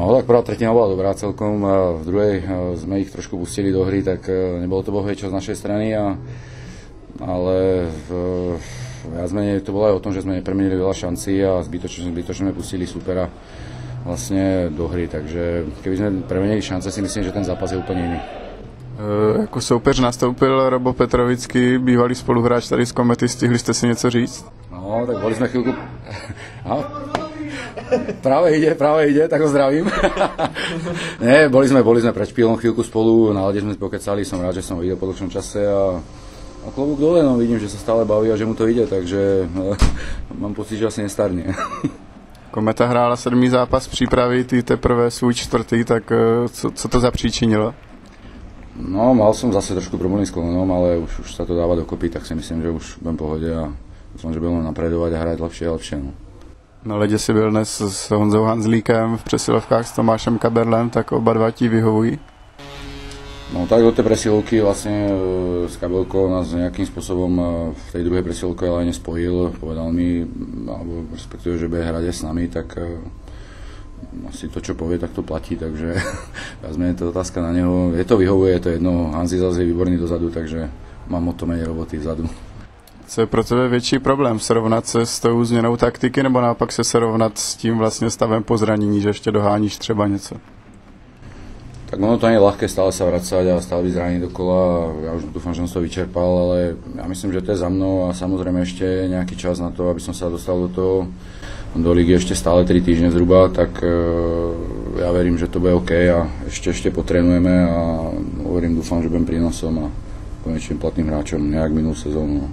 No tak prvá tretina bola dobrá celkom a v druhej sme ich trošku pustili do hry, tak nebolo to bohvie čo z našej strany, ale viac menej to bolo aj o tom, že sme nepremenili veľa šancí a zbytočne sme pustili supera vlastne do hry, takže keby sme premenili šance, si myslím, že ten zápas je úplne iný. Jako soupeř nastoupil Robo Petrovický, bývalý spoluhráč tady z Komety, stihli jste si něco říct? No, tak boli sme chvíľku... Práve ide, tak ho zdravím. Nie, boli sme pred špílom chvíľku spolu, na lade sme pokecali, som rád, že som ho videl po dlhšom čase a klobúk dole, no vidím, že sa stále baví a že mu to ide, takže mám pocit, že asi nestarne. Kometa hrála 7. zápas přípravy, ty teprve svůj 4., tak co to zapříčinilo? No, mal som zase trošku problémy s kolenom, ale už sa to dáva dokopy, tak si myslím, že už budem v pohode a dúfam, že budem napredovať a hrať lepšie a lepšie. No. Na ledě si byl dnes s Honzou Hanzlíkem, v přesilovkách s Tomášem Kaberlem, tak oba dva ti vyhovují? No tak do tej presilovky vlastne s Kabelkou nás nejakým spôsobom v tej druhej presilovke ale nespojil, povedal mi, alebo respektíve, že bude hrať aj s nami, tak asi to, čo povie, tak to platí, takže viac menej to otázka na neho. Je to vyhovuje, je to jedno, Hanzi zase je výborný dozadu, takže mám o to menej roboty vzadu. Co je pro tebe větší problém? Srovnat se s tou změnou taktiky nebo naopak se srovnat s tím vlastně stavem po zranění, že ještě doháníš třeba něco? Tak ono to nie je ľahké stále sa vracať a stále byť zranený dokola. Ja už dúfam, že som to vyčerpal, ale ja myslím, že to je za mnou a samozrejme ešte nejaký čas na to, aby som sa dostal do ligy ešte stále 3 týždne zhruba, tak ja verím, že to bude OK a ešte potrenujeme a hovorím, dúfam, že budem prínosom a konečným platným hráčom nejak minulú sezónu.